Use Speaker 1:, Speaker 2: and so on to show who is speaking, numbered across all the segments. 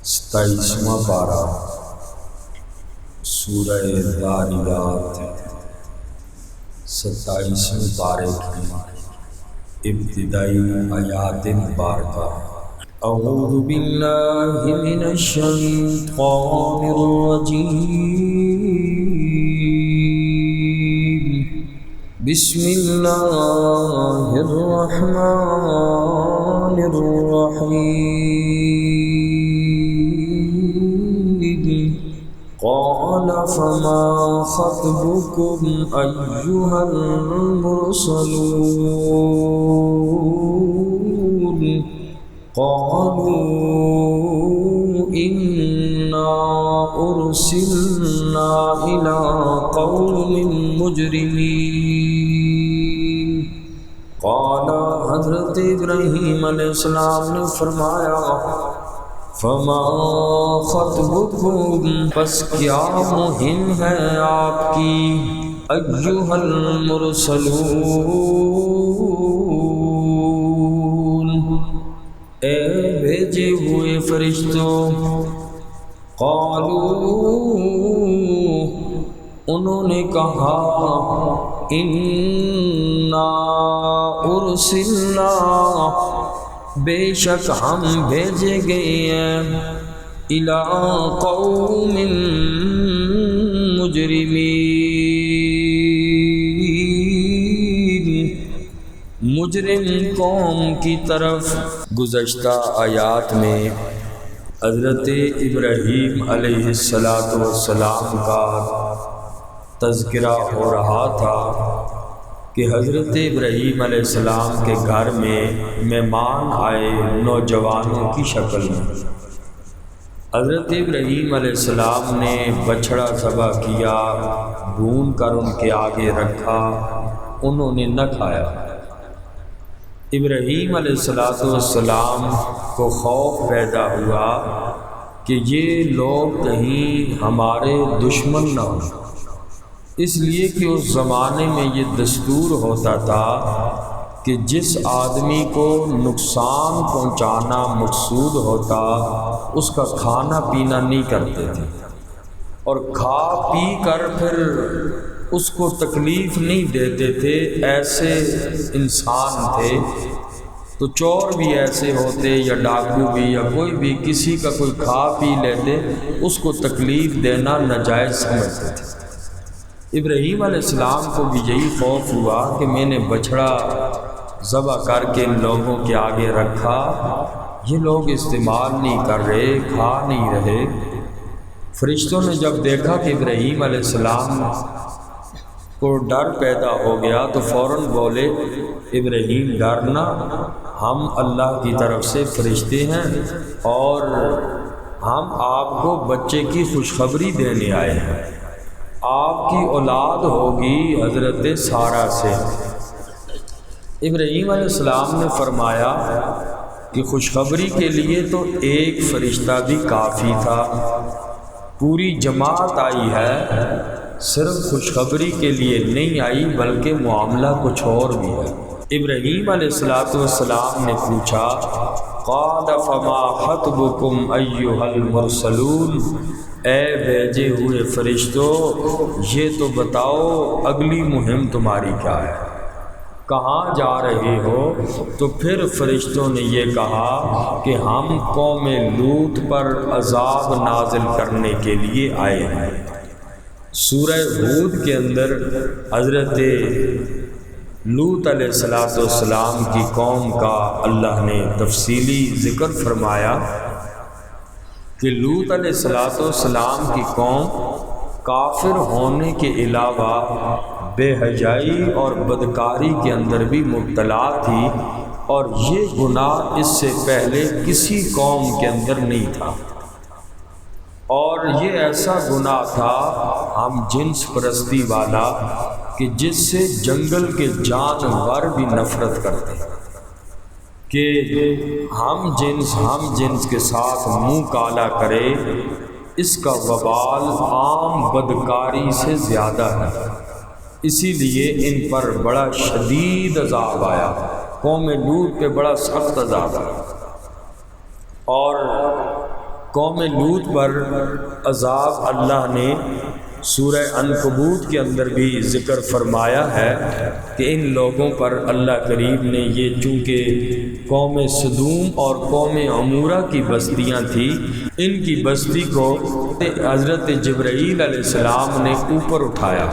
Speaker 1: 27واں پارہ سورہ ذاریات 27ویں پارے کی ابتدائی آیات مبارکہ۔ اعوذ باللہ من الشیطان الرجیم، بسم اللہ الرحمن الرحیم۔ قال فما خطبكم أيها المرسلون؟ قالوا إنا أرسلنا إلى قوم مجرمين۔ قال حضرت ابراہیم علیہ السلام نے فرمایا فما خطبکم، پس کیا مہم ہے آپ کی، ایھا المرسلون، اے بھیجے ہوئے فرشتوں۔ قالوا، انہوں نے کہا، انا ارسلنا، بے شک ہم بھیجے گئے ہیں، الی قوم مجرمین، مجرم قوم کی طرف۔ گزشتہ آیات میں حضرت ابراہیم علیہ السلام کا تذکرہ ہو رہا تھا کہ حضرت ابراہیم علیہ السلام کے گھر میں مہمان آئے نوجوانوں کی شکل میں۔ حضرت ابراہیم علیہ السلام نے بچھڑا ذبح کیا، بھون کر ان کے آگے رکھا، انہوں نے نہ کھایا۔ ابراہیم علیہ السلام کو خوف پیدا ہوا کہ یہ لوگ کہیں ہمارے دشمن نہ ہوں، اس لیے کہ اس زمانے میں یہ دستور ہوتا تھا کہ جس آدمی کو نقصان پہنچانا مقصود ہوتا اس کا کھانا پینا نہیں کرتے تھے، اور کھا پی کر پھر اس کو تکلیف نہیں دیتے تھے۔ ایسے انسان تھے، تو چور بھی ایسے ہوتے یا ڈاکو بھی یا کوئی بھی کسی کا کوئی کھا پی لیتے، اس کو تکلیف دینا ناجائز سمجھتے تھے۔ ابراہیم علیہ السلام کو بھی یہی خوف ہوا کہ میں نے بچھڑا ذبح کر کے ان لوگوں کے آگے رکھا، یہ لوگ استعمال نہیں کر رہے، کھا نہیں رہے۔ فرشتوں نے جب دیکھا کہ ابراہیم علیہ السلام کو ڈر پیدا ہو گیا تو فوراً بولے، ابراہیم ڈرنا، ہم اللہ کی طرف سے فرشتے ہیں اور ہم آپ کو بچے کی خوشخبری دینے آئے ہیں، آپ کی اولاد ہوگی حضرت سارہ سے۔ ابراہیم علیہ السلام نے فرمایا کہ خوشخبری کے لیے تو ایک فرشتہ بھی کافی تھا، پوری جماعت آئی ہے، صرف خوشخبری کے لیے نہیں آئی بلکہ معاملہ کچھ اور بھی ہے۔ ابراہیم علیہ السلام نے پوچھا، قال فما خطبکم ایھا المرسلون، اے بھیجے ہوئے فرشتوں یہ تو بتاؤ اگلی مہم تمہاری کیا ہے، کہاں جا رہے ہو؟ تو پھر فرشتوں نے یہ کہا کہ ہم قوم لوط پر عذاب نازل کرنے کے لیے آئے ہیں۔ سورہ ہود کے اندر حضرت لوط علیہ السلام کی قوم کا اللہ نے تفصیلی ذکر فرمایا کہ لوط علیہ السلام کی قوم کافر ہونے کے علاوہ بے حیائی اور بدکاری کے اندر بھی مبتلا تھی، اور یہ گناہ اس سے پہلے کسی قوم کے اندر نہیں تھا، اور یہ ایسا گناہ تھا ہم جنس پرستی والا کہ جس سے جنگل کے جانور بھی نفرت کرتے ہیں، کہ ہم جنس کے ساتھ منہ کالا کرے، اس کا وبال عام بدکاری سے زیادہ ہے، اسی لیے ان پر بڑا شدید عذاب آیا، قوم لوط پہ بڑا سخت عذاب آیا۔ اور قوم لوط پر عذاب اللہ نے سورہ عنکبوت کے اندر بھی ذکر فرمایا ہے کہ ان لوگوں پر اللہ کریم نے یہ چونکہ قوم سدوم اور قوم عمورہ کی بستیاں تھیں، ان کی بستی کو حضرت جبرائیل علیہ السلام نے اوپر اٹھایا۔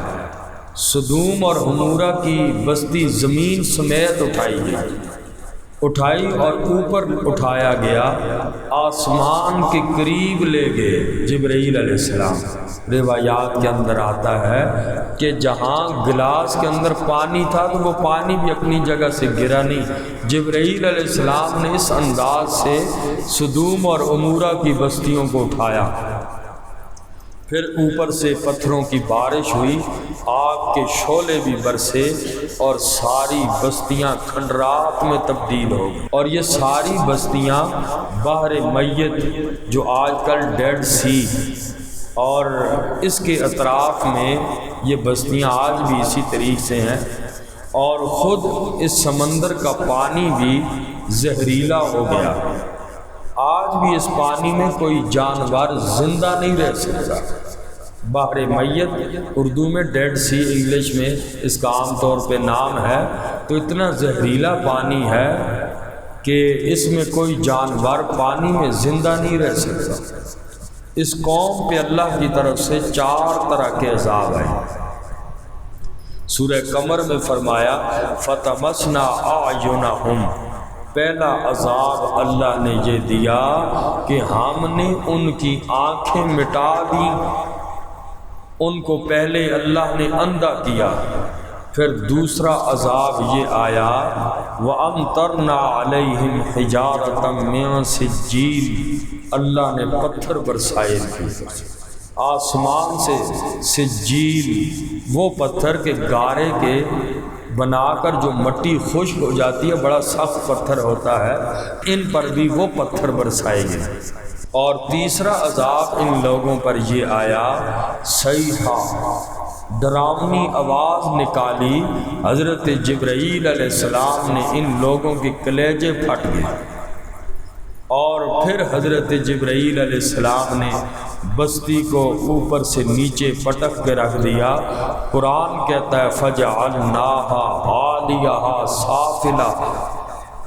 Speaker 1: سدوم اور عمورہ کی بستی زمین سمیت اٹھائی اور اوپر اٹھایا گیا، آسمان کے قریب لے گئے جبرائیل علیہ السلام۔ روایات کے اندر آتا ہے کہ جہاں گلاس کے اندر پانی تھا تو وہ پانی بھی اپنی جگہ سے گرا نہیں۔ جبرائیل علیہ السلام نے اس انداز سے سدوم اور عمورہ کی بستیوں کو اٹھایا۔ پھر اوپر سے پتھروں کی بارش ہوئی، آگ کے شعلے بھی برسے اور ساری بستیاں کھنڈرات میں تبدیل ہو گئی، اور یہ ساری بستیاں بحر میت جو آج کل ڈیڈ سی اور اس کے اطراف میں یہ بستیاں آج بھی اسی طریقے سے ہیں، اور خود اس سمندر کا پانی بھی زہریلا ہو گیا۔ آج بھی اس پانی میں کوئی جانور زندہ نہیں رہ سکتا۔ بحر میت اردو میں ڈیڈ سی، انگلش میں اس کا عام طور پہ نام ہے، تو اتنا زہریلا پانی ہے کہ اس میں کوئی جانور پانی میں زندہ نہیں رہ سکتا۔ اس قوم پہ اللہ کی طرف سے 4 طرح کے عذاب آئے۔ سورہ قمر میں فرمایا فَتَمَسْنَا أَعْيُنَهُمْ، پہلا عذاب اللہ نے یہ دیا کہ ہم نے ان کی آنکھیں مٹا دی، ان کو پہلے اللہ نے اندھا کیا۔ پھر دوسرا عذاب یہ آیا وَأَمْطَرْنَا عَلَيْهِمْ حِجَارَةً مِّن سِجِّيلٍ، اللہ نے پتھر برسائے تھے آسمان سے، سجیل وہ پتھر کے گارے کے بنا کر جو مٹی خشک ہو جاتی ہے، بڑا سخت پتھر ہوتا ہے، ان پر بھی وہ پتھر برسائے گئے۔ اور تیسرا عذاب ان لوگوں پر یہ آیا صیحہ، ڈراؤنی آواز نکالی حضرت جبرائیل علیہ السلام نے، ان لوگوں کے کلیجے پھٹ گئے، اور پھر حضرت جبرائیل علیہ السلام نے بستی کو اوپر سے نیچے پٹک کے رکھ دیا۔ قرآن کہتا ہے فَجَعَلْنَاهَا عَالِيَهَا سَافِلَةً،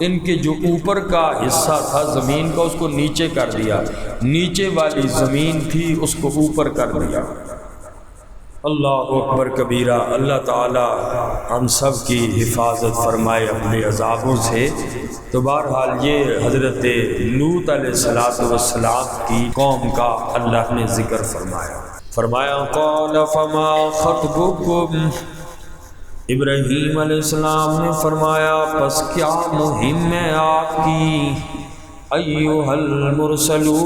Speaker 1: ان کے جو اوپر کا حصہ تھا زمین کا اس کو نیچے کر دیا، نیچے والی زمین تھی اس کو اوپر کر دیا۔ اللہ اکبر کبیرہ۔ اللہ تعالی ہم سب کی حفاظت فرمائے اپنے عذابوں سے۔ تو بہرحال یہ حضرت لوط علیہ السلام کی قوم کا اللہ نے ذکر فرمایا قال فما خطبکم، ابراہیم علیہ السلام نے فرمایا پس کیا مہم ہے آپ کی، ایھا المرسلون،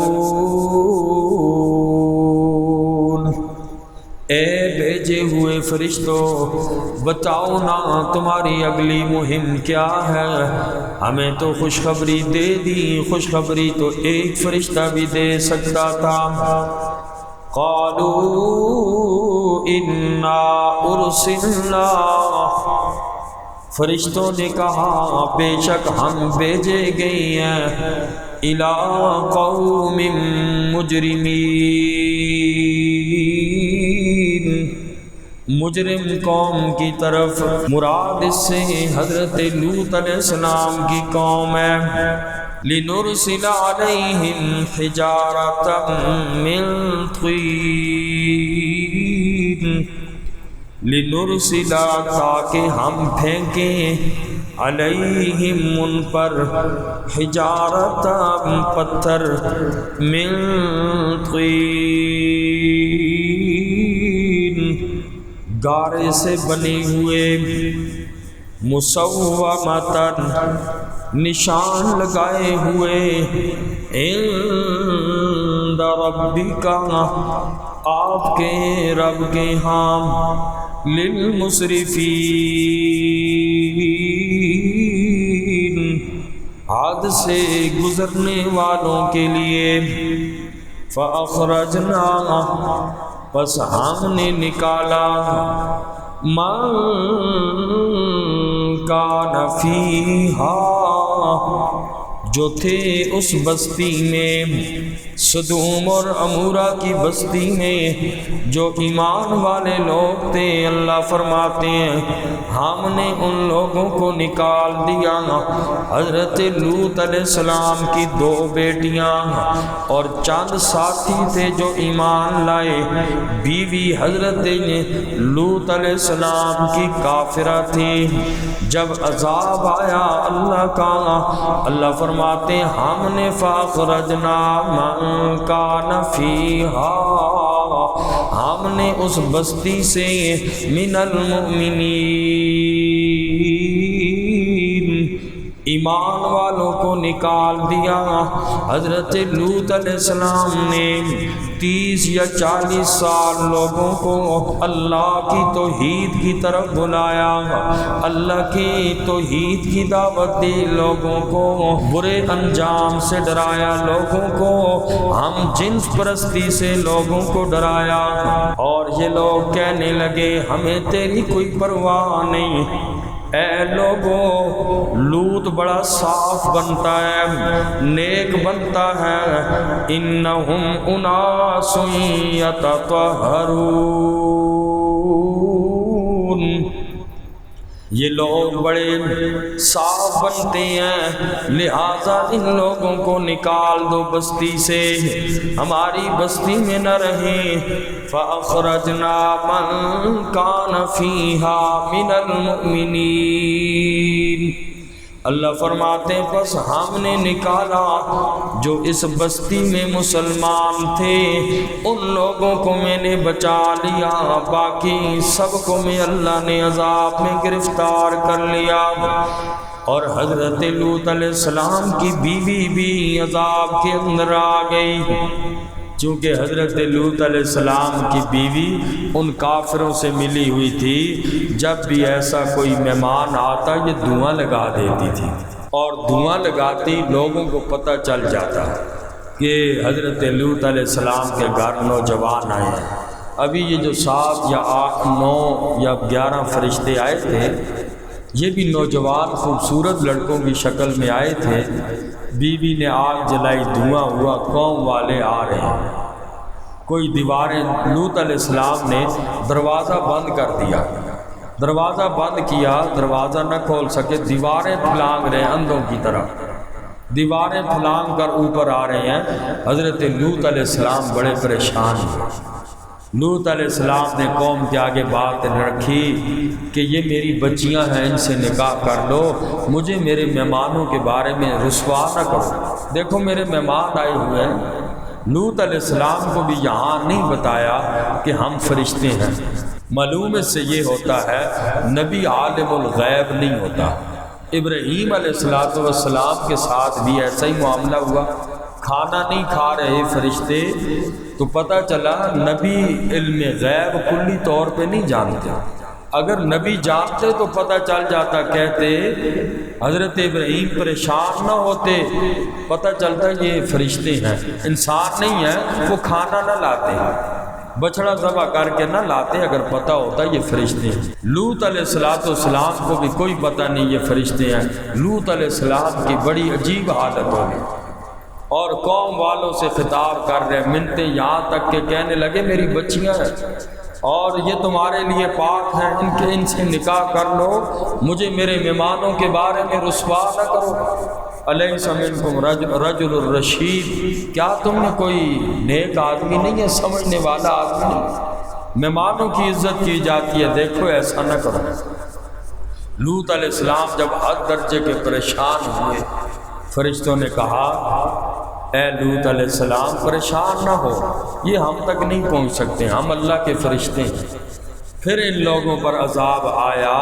Speaker 1: اے بھیجے ہوئے فرشتوں بتاؤ نا تمہاری اگلی مہم کیا ہے، ہمیں تو خوشخبری دے دی، خوشخبری تو ایک فرشتہ بھی دے سکتا تھا۔ قالوا انا ارسلنا، فرشتوں نے کہا بے شک ہم بھیجے گئے ہیں الی قوم مجرمین، مجرم قوم کی طرف، مراد اس سے حضرت لوط علیہ السلام کی قوم ہے۔ لنرسل علیہم حجارۃ من طین، لنرسل تاکہ ہم پھینکیں علیہم ان پر حجارۃ پتھر من طین گارے سے بنے ہوئے، مسومۃ نشان لگائے ہوئے، عند ربک آپ کے رب کے ہاں، للمسرفین حد سے گزرنے والوں کے لیے، فاخرجنا پس ہم نے نکالا، من کان فیہا جو تھے اس بستی میں، صدوم اور عمورہ کی بستی میں جو ایمان والے لوگ تھے، اللہ فرماتے ہیں ہم نے ان لوگوں کو نکال دیا۔ حضرت لوط علیہ السلام کی 2 بیٹیاں اور چند ساتھی تھے جو ایمان لائے، بیوی حضرت لوط علیہ السلام کی کافرہ تھی۔ جب عذاب آیا اللہ کا، اللہ فرماتے ہیں ہم نے فاخرجنا من کان فیہا، ہم نے اس بستی سے من المؤمنین، ایمان والوں کو نکال دیا۔ حضرت لوط علیہ السلام نے 30 یا 40 سال لوگوں کو اللہ کی توحید کی طرف بلایا، اللہ کی توحید کی دعوت دی، لوگوں کو برے انجام سے ڈرایا، لوگوں کو ہم جنس پرستی سے لوگوں کو ڈرایا، اور یہ لوگ کہنے لگے ہمیں تیری کوئی پرواہ نہیں۔ اے لوگوں، لوط بڑا صاف بنتا ہے، نیک بنتا ہے، انہم اناس یتطہرون، یہ لوگ بڑے صاف بنتے ہیں، لہذا ان لوگوں کو نکال دو بستی سے، ہماری بستی میں نہ رہیں۔ فَأَخْرَجْنَا مَنْ كَانَ فِيهَا مِنَ الْمُؤْمِنِينَ، اللہ فرماتے ہیں پس ہم نے نکالا جو اس بستی میں مسلمان تھے، ان لوگوں کو میں نے بچا لیا، باقی سب کو میں اللہ نے عذاب میں گرفتار کر لیا۔ اور حضرت لوط علیہ السلام کی بیوی بھی عذاب کے اندر آ گئی، چونکہ حضرت لوط علیہ السلام کی بیوی ان کافروں سے ملی ہوئی تھی، جب بھی ایسا کوئی مہمان آتا یہ دھواں لگا دیتی تھی، اور دھواں لگاتی لوگوں کو پتہ چل جاتا کہ حضرت لوط علیہ السلام کے گھر نوجوان آئے ہیں۔ ابھی یہ جو 7 یا 8 9 یا 11 فرشتے آئے تھے، یہ بھی نوجوان خوبصورت لڑکوں کی شکل میں آئے تھے۔ بیوی نے آگ جلائی، دھواں ہوا، قوم والے آ رہے ہیں، کوئی دیواریں، لوط علیہ السلام نے دروازہ بند کر دیا، دروازہ بند کیا، دروازہ نہ کھول سکے، دیواریں پھلانگ رہے ہیں اندھوں کی طرح، دیواریں پھلانگ کر اوپر آ رہے ہیں۔ حضرت لوط علیہ السلام بڑے پریشان ہوئے۔ لوط علیہ السلام نے قوم کے آگے بات رکھی کہ یہ میری بچیاں ہیں، ان سے نکاح کر لو، مجھے میرے مہمانوں کے بارے میں رسوا نہ کرو، دیکھو میرے مہمان آئے ہوئے ہیں۔ لوط علیہ السلام کو بھی یہاں نہیں بتایا کہ ہم فرشتے ہیں۔ معلوم اس سے یہ ہوتا ہے نبی عالم الغیب نہیں ہوتا۔ ابراہیم علیہ السلام کے ساتھ بھی ایسا ہی معاملہ ہوا، کھانا نہیں کھا رہے فرشتے، تو پتہ چلا نبی علم غیب کلی طور پہ نہیں جانتے، اگر نبی جانتے تو پتہ چل جاتا، کہتے حضرت ابراہیم پریشان نہ ہوتے، پتہ چلتا یہ فرشتے ہیں، انسان نہیں ہے، وہ کھانا نہ لاتے، بچڑا ذبح کر کے نہ لاتے، اگر پتہ ہوتا یہ فرشتے ہیں۔ لوط علیہ السلام کو بھی کوئی پتہ نہیں یہ فرشتے ہیں۔ لوط علیہ السلام کی بڑی عجیب حالت ہوگی، اور قوم والوں سے خطاب کر رہے، منتیں، یہاں تک کہ کہنے لگے میری بچیاں ہیں اور یہ تمہارے لیے پاک ہیں، ان سے نکاح کر لو، مجھے میرے مہمانوں کے بارے میں رسوا نہ کرو۔ الیس منکم رجل الرشید، کیا تم میں کوئی نیک آدمی نہیں ہے، سمجھنے والا آدمی نہیں؟ مہمانوں کی عزت کی جاتی ہے، دیکھو ایسا نہ کرو۔ لوط علیہ السلام جب حد درجے کے پریشان ہوئے، فرشتوں نے کہا اے لوط علیہ السلام پریشان نہ ہو، یہ ہم تک نہیں پہنچ سکتے، ہم اللہ کے فرشتے ہیں۔ پھر ان لوگوں پر عذاب آیا،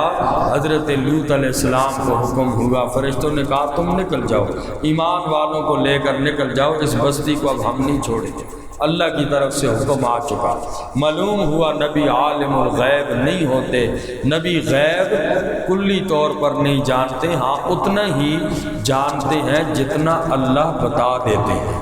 Speaker 1: حضرت لوط علیہ السلام کو حکم ہوا، فرشتوں نے کہا تم نکل جاؤ، ایمان والوں کو لے کر نکل جاؤ، اس بستی کو اب ہم نہیں چھوڑیں گے، اللہ کی طرف سے حکم آ چکا۔ معلوم ہوا نبی عالم الغیب نہیں ہوتے، نبی غیب کلی طور پر نہیں جانتے، ہاں اتنا ہی جانتے ہیں جتنا اللہ بتا دیتے ہیں۔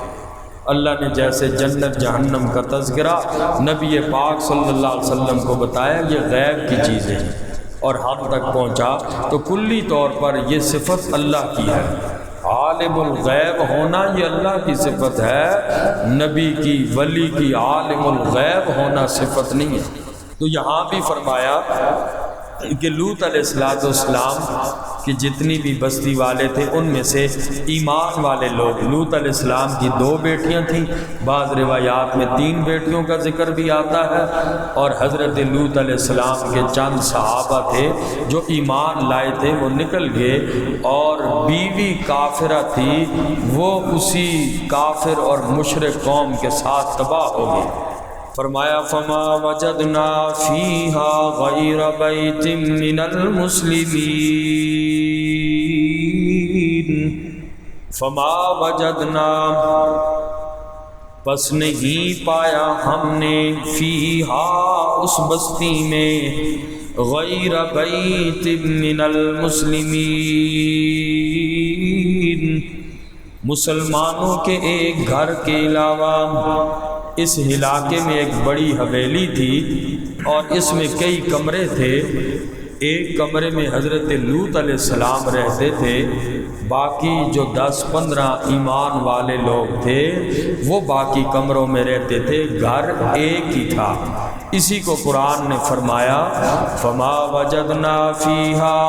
Speaker 1: اللہ نے جیسے جنت جہنم کا تذکرہ نبی پاک صلی اللہ علیہ وسلم کو بتایا، یہ غیب کی چیزیں ہیں، اور ہم تک پہنچا تو کلی طور پر یہ صفت اللہ کی ہے۔ آج عالم الغیب ہونا یہ اللہ کی صفت ہے، نبی کی، ولی کی عالم الغیب ہونا صفت نہیں ہے۔ تو یہاں بھی فرمایا کہ لوط علیہ السلام کی جتنی بھی بستی والے تھے ان میں سے ایمان والے لوگ، لوط علیہ السلام کی 2 بیٹیاں تھیں، بعض روایات میں 3 بیٹیوں کا ذکر بھی آتا ہے، اور حضرت لوط علیہ السلام کے چند صحابہ تھے جو ایمان لائے تھے وہ نکل گئے، اور بیوی کافرہ تھی وہ اسی کافر اور مشرک قوم کے ساتھ تباہ ہو گئی۔ فرمایا فما وجدنا فیہا غیر بیت من المسلمین، فما وجدنا پس نہیں پایا ہم نے فیہا اس بستی میں غیر بیت من المسلمین مسلمانوں کے ایک گھر کے علاوہ۔ اس علاقے میں ایک بڑی حویلی تھی اور اس میں کئی کمرے تھے، ایک کمرے میں حضرت لوط علیہ السلام رہتے تھے، باقی جو 10-15 ایمان والے لوگ تھے وہ باقی کمروں میں رہتے تھے، گھر ایک ہی تھا۔ اسی کو قرآن نے فرمایا فما وجدنا فیہا،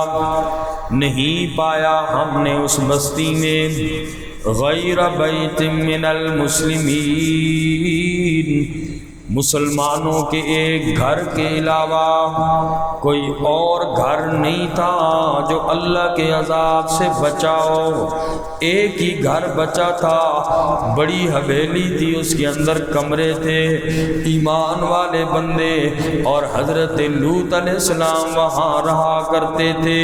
Speaker 1: نہیں پایا ہم نے اس بستی میں غیر بیت من المسلمین، مسلمانوں کے ایک گھر کے علاوہ کوئی اور گھر نہیں تھا جو اللہ کے عذاب سے بچاؤ، ایک ہی گھر بچا تھا، بڑی حویلی تھی، اس کے اندر کمرے تھے، ایمان والے بندے، اور حضرت لوط علیہ السلام وہاں رہا کرتے تھے۔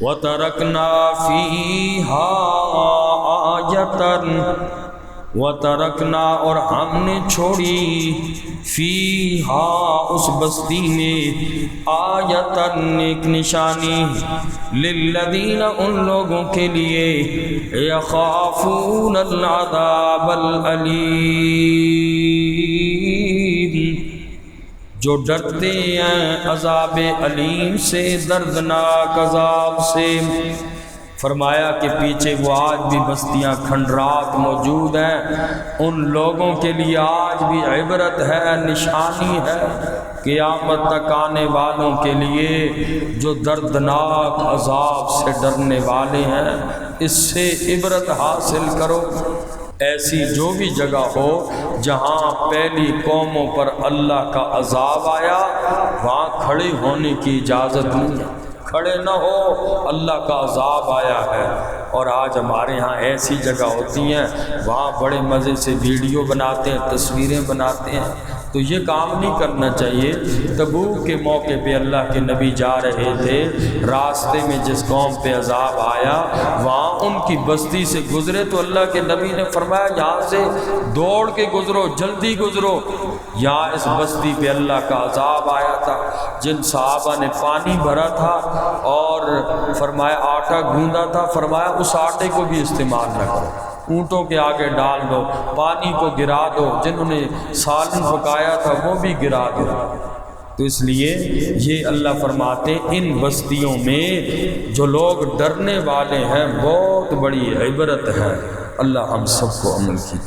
Speaker 1: وَتَرَكْنَا فِيهَا آیَةً، وَتَرَكْنَا اور ہم نے چھوڑی فیہا اس بستی میں آیَةً ایک نشانی، للذین ان لوگوں کے لیے یخافون العذاب العلیم جو ڈرتے ہیں عذاب علیم سے، دردناک عذاب سے۔ فرمایا کہ پیچھے وہ آج بھی بستیاں کھنڈرات موجود ہیں، ان لوگوں کے لیے آج بھی عبرت ہے، نشانی ہے، قیامت تک آنے والوں کے لیے جو دردناک عذاب سے ڈرنے والے ہیں، اس سے عبرت حاصل کرو۔ ایسی جو بھی جگہ ہو جہاں پہلی قوموں پر اللہ کا عذاب آیا، وہاں کھڑے ہونے کی اجازت نہیں ہے، کھڑے نہ ہو، اللہ کا عذاب آیا ہے۔ اور آج ہمارے ہاں ایسی جگہ ہوتی ہیں وہاں بڑے مزے سے ویڈیو بناتے ہیں، تصویریں بناتے ہیں، تو یہ کام نہیں کرنا چاہیے۔ تبوک کے موقع پہ اللہ کے نبی جا رہے تھے، راستے میں جس قوم پہ عذاب آیا وہاں ان کی بستی سے گزرے تو اللہ کے نبی نے فرمایا یہاں سے دوڑ کے گزرو، جلدی گزرو، یہاں اس بستی پہ اللہ کا عذاب آیا تھا۔ جن صحابہ نے پانی بھرا تھا اور فرمایا آٹا گوندھا تھا، فرمایا اس آٹے کو بھی استعمال نہ کرو، اونٹوں کے آگے ڈال دو، پانی کو گرا دو، جنہوں نے سالن پکایا تھا وہ بھی گرا دو۔ تو اس لیے یہ اللہ فرماتے ان بستیوں میں جو لوگ ڈرنے والے ہیں بہت بڑی عبرت ہے۔ اللہ ہم سب کو عمل کی